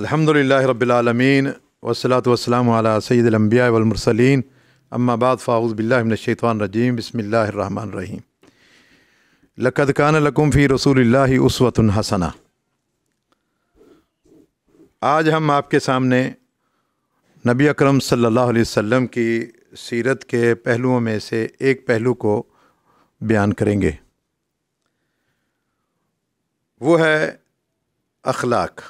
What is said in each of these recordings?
अल्हम्दुलिल्लाहि रब्बिल आलमीन वस्सलातु वस्सलामु अला सय्यिदिल अंबिया वल मुरसलीन अम्मा बाद फ़अऊज़ु बिल्लाहि मिनश शैतानिर रजीम बिस्मिल्लाहिर रहमानिर रहीम। लक़द कान लकुम फ़ी रसूलिल्लाहि उस्वतुन हसना। आज हम आपके सामने नबी अकरम सल्लल्लाहु अलैहि वसल्लम की सीरत के पहलुओं में से एक पहलू को बयान करेंगे। वो है अखलाक।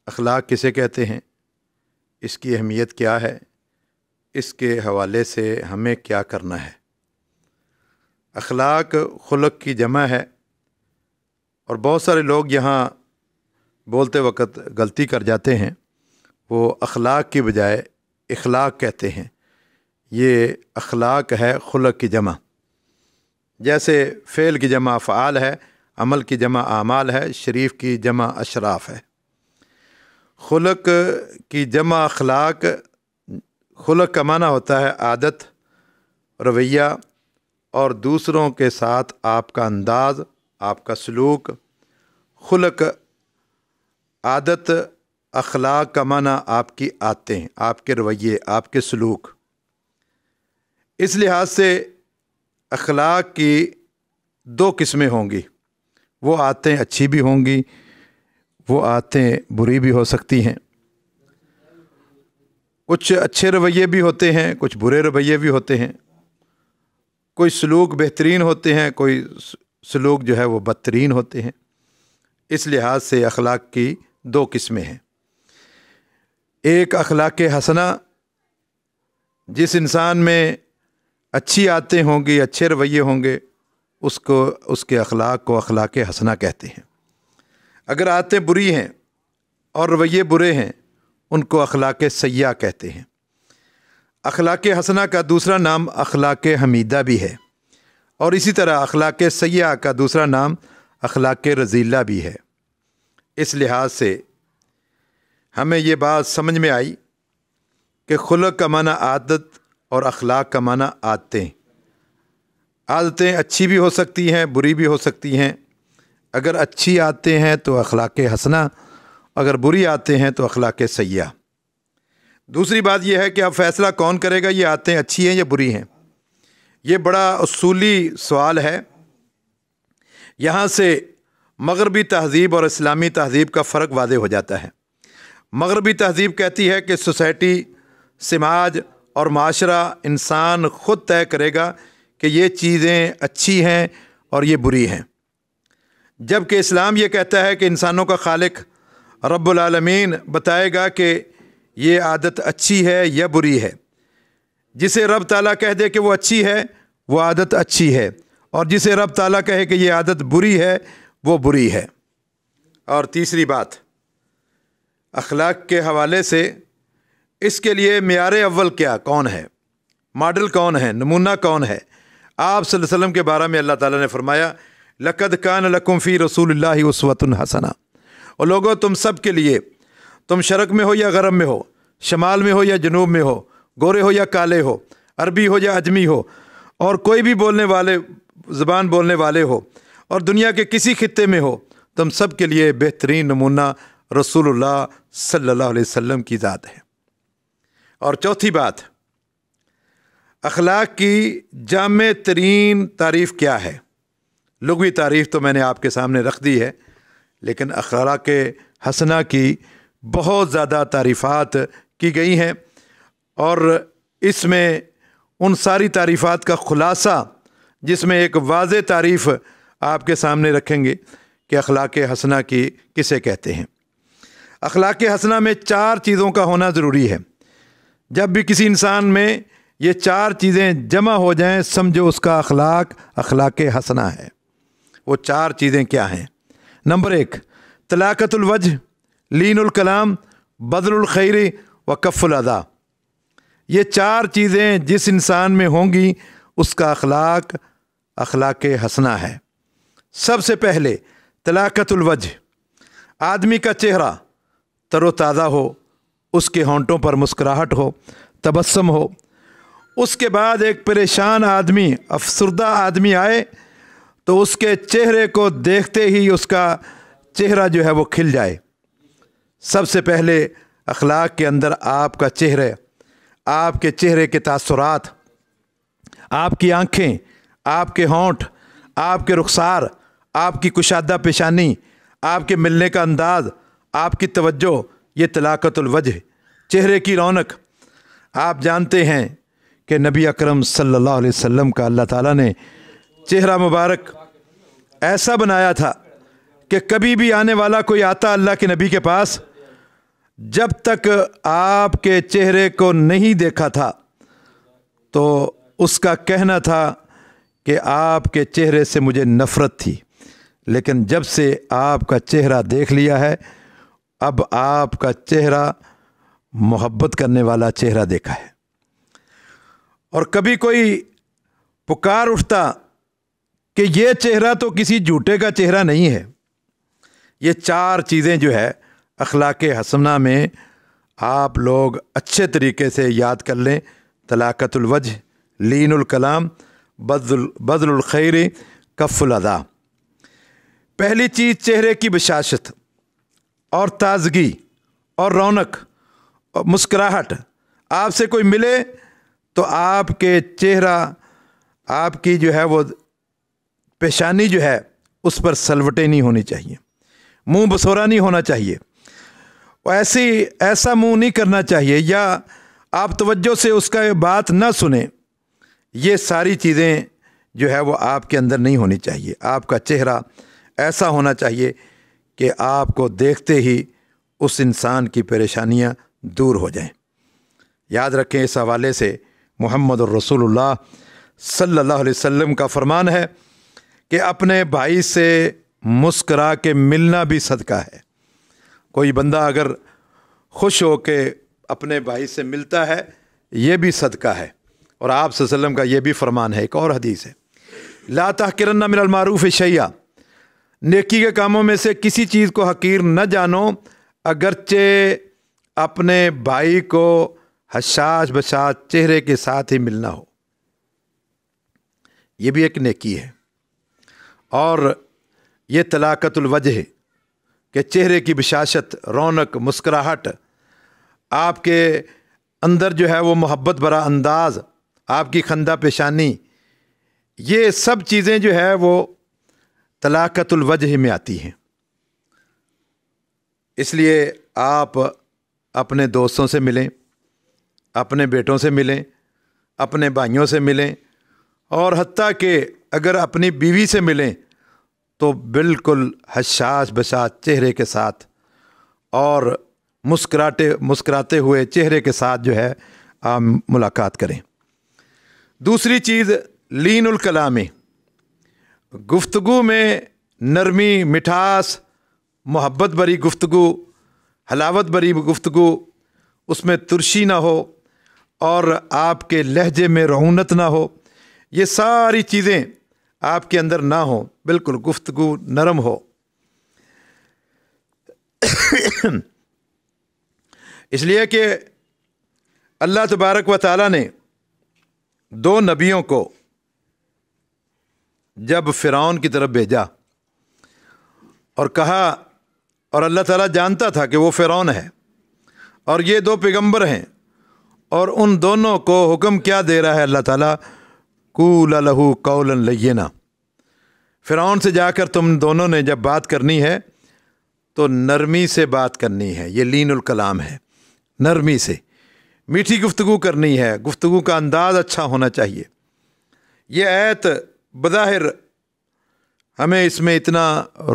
अखलाक किसे कहते हैं, इसकी अहमियत क्या है, इसके हवाले से हमें क्या करना है। अखलाक खुलक की जमा है और बहुत सारे लोग यहाँ बोलते वक्त गलती कर जाते हैं। वो अखलाक की बजाय इखलाक कहते हैं। ये अखलाक है खुलक की जमा। जैसे फ़ेल की जमा फ़आल है, अमल की जमा आमाल है, शरीफ की जमा अशराफ है। खुलक की जमा अखलाक। खुलक का माना होता है आदत, रवैया और दूसरों के साथ आपका अंदाज़, आपका सलूक। खुलक आदत, अखलाक का माना आपकी आदतें, आपके रवैये, आपके सलूक। इस लिहाज से अखलाक की दो किस्में होंगी। वो आदतें अच्छी भी होंगी, वो आदतें बुरी भी हो सकती हैं। कुछ अच्छे रवैये भी होते हैं, कुछ बुरे रवैये भी होते हैं। कोई सलूक बेहतरीन होते हैं, कोई सलूक जो है वो बदतरीन होते हैं। इस लिहाज से अखलाक की दो किस्में हैं। एक अखलाक हसना, जिस इंसान में अच्छी आदतें होंगी, अच्छे रवैये होंगे, उसको उसके अखलाक को अखलाक हसना कहते हैं। अगर आदतें बुरी हैं और रवैये बुरे हैं, उनको अखलाक सय्या कहते हैं। अखलाक हसना का दूसरा नाम अखलाक हमीदा भी है और इसी तरह अखलाक सय्या का दूसरा नाम अखलाक रज़ीला भी है। इस लिहाज से हमें ये बात समझ में आई कि खुलक का माना आदत और अखलाक का माना आदतें। आदतें अच्छी भी हो सकती हैं, बुरी भी हो सकती हैं। अगर अच्छी आदतें हैं तो अखलाक हसना, अगर बुरी आदतें हैं तो अखलाक सय्या। दूसरी बात यह है कि अब फ़ैसला कौन करेगा ये आदतें अच्छी हैं या बुरी हैं। ये बड़ा उसूली सवाल है। यहाँ से मग़रबी तहज़ीब और इस्लामी तहज़ीब का फ़र्क वाज़ेह हो जाता है। मग़रबी तहज़ीब कहती है कि सोसाइटी, समाज और माशरा, इंसान ख़ुद तय करेगा कि ये चीज़ें अच्छी हैं और ये बुरी हैं। जबकि इस्लाम ये कहता है कि इंसानों का खालिक रब्बुल आलमीन बताएगा कि ये आदत अच्छी है या बुरी है। जिसे रब ताला कह दे कि वो अच्छी है, वो आदत अच्छी है, और जिसे रब ताला कहे कि ये आदत बुरी है, वो बुरी है। और तीसरी बात, अखलाक के हवाले से इसके लिए मियार अव्वल क्या, कौन है, मॉडल कौन है, नमूना कौन है। आप सल्लल्लाहु अलैहि वसल्लम के बारे में अल्लाह ताला ने फरमाया, लक़द कान लकुम फ़ी रसूलिल्लाहि उस्वतुन हसना। और लोगों, तुम सब के लिए, तुम शरक में हो या गरब में हो, शमाल में हो या जनूब में हो, गोरे हो या काले हो, अरबी हो या अजमी हो, और कोई भी बोलने वाले ज़बान बोलने वाले हो, और दुनिया के किसी खित्ते में हो, तुम सब के लिए बेहतरीन नमूना रसूलुल्लाह सल्लल्लाहु अलैहि वसल्लम की ज़ात है। और चौथी बात, अखलाक की जामे तरीन तारीफ़ क्या है। लुग़वी तारीफ़ तो मैंने आपके सामने रख दी है, लेकिन अखलाक हसना की बहुत ज़्यादा तारीफ़ात की गई हैं और इसमें उन सारी तारीफ़ात का ख़ुलासा, जिसमें एक वाज़ेह तारीफ़ आपके सामने रखेंगे कि अखलाक हसना की किसे कहते हैं। अखलाक हसना में चार चीज़ों का होना ज़रूरी है। जब भी किसी इंसान में ये चार चीज़ें जमा हो जाएं, समझो उसका अखलाक अखलाक हसना है। वो चार चीज़ें क्या हैं? नंबर एक, तलाक़तुल वजह, लीनुल कलाम, बज़लुल खैरी व कफ़ुल अदा। ये चार चीज़ें जिस इंसान में होंगी, उसका अखलाक अखलाक हसना है। सबसे पहले तलाक़तुल वजह, आदमी का चेहरा तरोताज़ा हो, उसके होंठों पर मुस्कुराहट हो, तबस्सुम हो। उसके बाद एक परेशान आदमी, अफसरदा आदमी आए तो उसके चेहरे को देखते ही उसका चेहरा जो है वो खिल जाए। سب سے پہلے اخلاق کے اندر آپ کا چہرہ، آپ کے چہرے کے تاثرات، آپ کی آنکھیں، آپ کے ہونٹ، آپ کے رخسار، آپ کی کشادہ پیشانی، آپ کے ملنے کا انداز، آپ کی توجہ، یہ طلاقت الوجہ، چہرے کی رونق۔ آپ جانتے ہیں کہ نبی اکرم صلی اللہ علیہ وسلم کا اللہ تعالیٰ نے چہرہ مبارک ایسا بنایا تھا کہ کبھی بھی آنے والا کوئی آتا اللہ کے نبی کے پاس، جب تک آپ کے چہرے کو نہیں دیکھا تھا تو اس کا کہنا تھا کہ آپ کے چہرے سے مجھے نفرت تھی، لیکن جب سے آپ کا چہرہ دیکھ لیا ہے، اب آپ کا چہرہ محبت کرنے والا چہرہ دیکھا ہے۔ اور کبھی کوئی پکار اٹھتا کہ یہ چہرہ تو کسی جھوٹے کا چہرہ نہیں ہے۔ یہ چار چیزیں جو ہے اخلاق حسنہ میں آپ لوگ اچھے طریقے سے یاد کر لیں: طلاقت الوجہ، لین الکلام، بذل الخیر، کف الاذی۔ پہلی چیز چہرے کی بشاشت اور تازگی اور رونق اور مسکراہٹ۔ آپ سے کوئی ملے تو آپ کے چہرہ، آپ کی جو ہے وہ پیشانی جو ہے اس پر سلوٹیں نہیں ہونی چاہیے، منہ بسورا نہیں ہونا چاہیے، ایسا منہ نہیں کرنا چاہیے، یا آپ توجہ سے اس کا بات نہ سنیں۔ یہ ساری چیزیں جو ہے وہ آپ کے اندر نہیں ہونی چاہیے۔ آپ کا چہرہ ایسا ہونا چاہیے کہ آپ کو دیکھتے ہی اس انسان کی پریشانیاں دور ہو جائیں۔ یاد رکھیں، اس حوالے سے محمد الرسول اللہ صلی اللہ علیہ وسلم کا فرمان ہے کہ اپنے بھائی سے مسکرا کے ملنا بھی صدقہ ہے۔ کوئی بندہ اگر خوش ہو کے اپنے بھائی سے ملتا ہے، یہ بھی صدقہ ہے۔ اور آپ صلی اللہ علیہ وسلم کا یہ بھی فرمان ہے، ایک اور حدیث ہے، لا تحقرن من المعروف شیئا، نیکی کے کاموں میں سے کسی چیز کو حقیر نہ جانو، اگرچہ اپنے بھائی کو حشاش بشاش چہرے کے ساتھ ہی ملنا ہو، یہ بھی ایک نیکی ہے۔ اور یہ طلاقت الوجہ ہے کہ چہرے کی بشاشت، رونق، مسکراہٹ، آپ کے اندر جو ہے وہ محبت بھرا انداز، آپ کی خندہ پیشانی، یہ سب چیزیں جو ہے وہ طلاقت الوجہ میں آتی ہیں۔ اس لیے آپ اپنے دوستوں سے ملیں، اپنے بیٹوں سے ملیں، اپنے بھائیوں سے ملیں، اور حتیٰ کہ اگر اپنی بیوی سے ملیں تو بالکل حشاش بشاش چہرے کے ساتھ اور مسکراتے ہوئے چہرے کے ساتھ جو ہے آپ ملاقات کریں۔ دوسری چیز لین الکلام، گفتگو میں نرمی، مٹھاس، محبت بھری گفتگو، حلاوت بھری گفتگو، اس میں ترشی نہ ہو اور آپ کے لہجے میں رعونت نہ ہو، یہ ساری چیزیں آپ کے اندر نہ ہوں، بالکل گفتگو نرم ہو۔ اس لیے کہ اللہ تبارک و تعالیٰ نے دو نبیوں کو جب فرعون کی طرف بھیجا اور کہا، اور اللہ تعالیٰ جانتا تھا کہ وہ فرعون ہے اور یہ دو پیغمبر ہیں، اور ان دونوں کو حکم کیا دے رہا ہے اللہ تعالیٰ، قُولَ لَهُ قَوْلًا لَيِّنًا، فرعون سے جا کر تم دونوں نے جب بات کرنی ہے تو نرمی سے بات کرنی ہے۔ یہ لین الکلام ہے، نرمی سے میٹھی گفتگو کرنی ہے، گفتگو کا انداز اچھا ہونا چاہیے۔ یہ آیت بظاہر ہمیں اس میں اتنا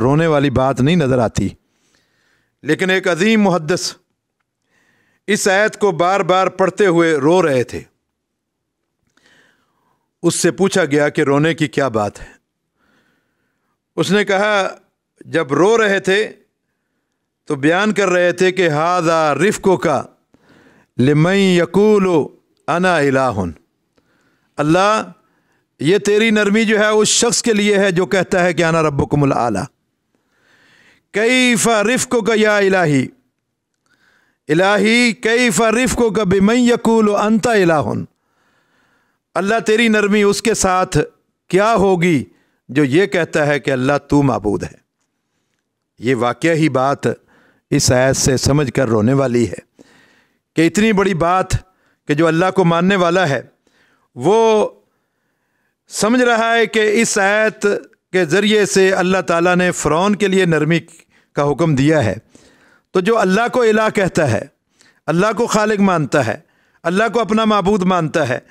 رونے والی بات نہیں نظر آتی، لیکن ایک عظیم محدث اس آیت کو بار بار پڑھتے ہوئے رو رہے تھے۔ اس سے پوچھا گیا کہ رونے کی کیا بات ہے؟ اس نے کہا جب رو رہے تھے تو بیان کر رہے تھے کہ ھذا رفقک لمن یقول انا الہ، اللہ یہ تیری نرمی جو ہے اس شخص کے لیے ہے جو کہتا ہے کہ انا ربکم الاعلی، کیف رفقک یا الہی، الہی کیف رفقک بمن یقول انت الہ، اللہ تیری نرمی اس کے ساتھ کیا ہوگی جو یہ کہتا ہے کہ اللہ تو معبود ہے۔ یہ واقعہ ہی بات इस आयत से समझ कर रोने वाली है कि इतनी बड़ी बात कि जो अल्लाह को मानने वाला है वो समझ रहा है कि इस आयत के ज़रिए से अल्लाह ताला ने फ़िरौन के लिए नरमी का हुक्म दिया है। तो जो अल्लाह को इलाह कहता है, अल्लाह को खालिक मानता है, अल्लाह को अपना माबूद मानता है,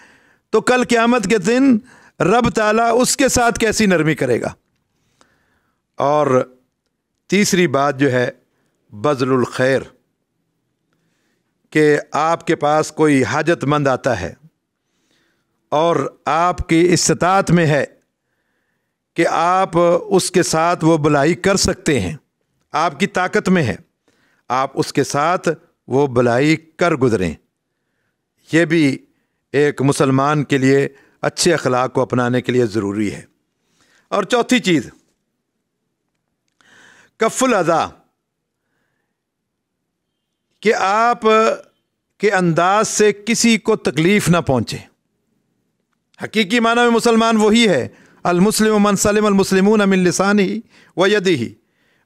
तो कल क़यामत के दिन रब ताला उसके साथ कैसी नरमी करेगा। और तीसरी बात जो है बज़लुल खैर, कि आपके पास कोई हाजतमंद आता है और आपकी इस्तात में है कि आप उसके साथ वो भलाई कर सकते हैं, आपकी ताकत में है, आप उसके साथ वो भलाई कर गुजरें। ये भी एक मुसलमान के लिए अच्छे अखलाक को अपनाने के लिए ज़रूरी है। और चौथी चीज़ कफ़ुल अज़ा, कि आप के अंदाज से किसी को तकलीफ़ ना पहुँचे। हकीकी माना में मुसलमान वही है, अल मुस्लिम मन सलिम अल मुस्लिमून मिन लिसानिही व यदिही।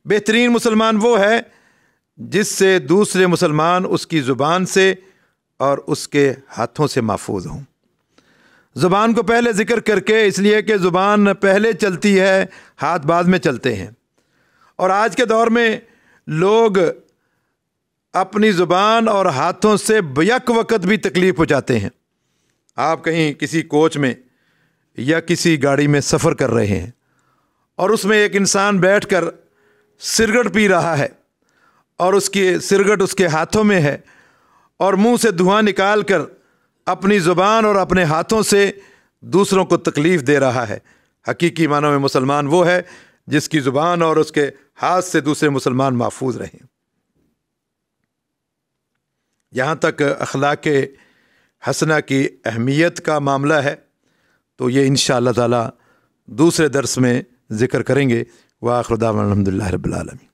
बेहतरीन मुसलमान वो है जिससे दूसरे मुसलमान उसकी ज़ुबान से और उसके हाथों से महफूज हों। ज़ुबान को पहले ज़िक्र करके, इसलिए कि ज़ुबान पहले चलती है, हाथ बाद में चलते हैं। और आज के दौर में लोग अपनी ज़ुबान और हाथों से बैक वक़्त भी तकलीफ़ पहुँचाते हैं। आप कहीं किसी कोच में या किसी गाड़ी में सफ़र कर रहे हैं और उसमें एक इंसान बैठकर सिगरेट पी रहा है और उसकी सिगरेट उसके हाथों में है और मुंह से धुआं निकाल कर अपनी ज़ुबान और अपने हाथों से दूसरों को तकलीफ़ दे रहा है। हकीकी मानों में मुसलमान वो है जिसकी ज़ुबान और उसके हाथ से दूसरे मुसलमान महफूज रहें। यहाँ तक अखलाक हसना की अहमियत का मामला है, तो ये इंशाअल्लाह ताला दूसरे दर्स में ज़िक्र करेंगे। व आखिर दावाना अल्हम्दुलिल्लाहि रब्बिल आलमीन।